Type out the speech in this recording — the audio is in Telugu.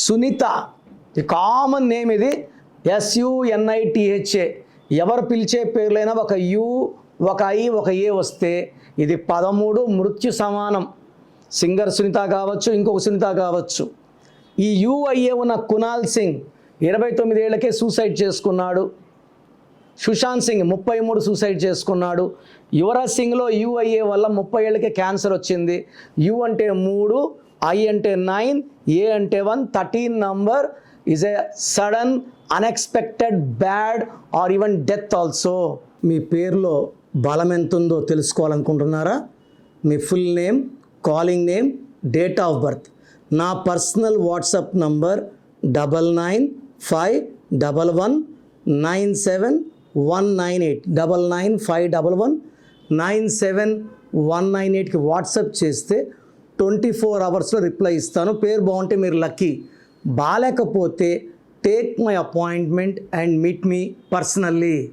సునీత, ఈ కామన్ నేమ్ ఇది. SUNITHA. ఎవరు పిలిచే పేర్లైనా ఒక యు, ఒక ఐ, ఒక ఏ వస్తే ఇది 13 మృత్యు సమానం. సింగర్ సునీత కావచ్చు, ఇంకొక సునీత కావచ్చు. ఈ UIA ఉన్న కునాల్ సింగ్ 29 ఏళ్లకే సూసైడ్ చేసుకున్నాడు. సుశాంత్ సింగ్ 33 సూసైడ్ చేసుకున్నాడు. యువరాజ్ సింగ్లో UIA వల్ల 30 ఏళ్ళకే క్యాన్సర్ వచ్చింది. యు అంటే 3, ఐ అంటే 9, ఏ అంటే 1. 13 number is a sudden unexpected bad or even death also. మీ పేరులో బలం ఎంత ఉందో తెలుసుకోవాలనుకుంటున్నారా? మీ full name, calling name, date of birth. నా పర్సనల్ వాట్సాప్ నంబర్ 9951197198 9951197198కి వాట్సాప్ చేస్తే 24 అవర్స్లో రిప్లై ఇస్తాను. పేరు బాగుంటే మీరు లక్కీ, బాగాలేకపోతే take my appointment and meet me personally.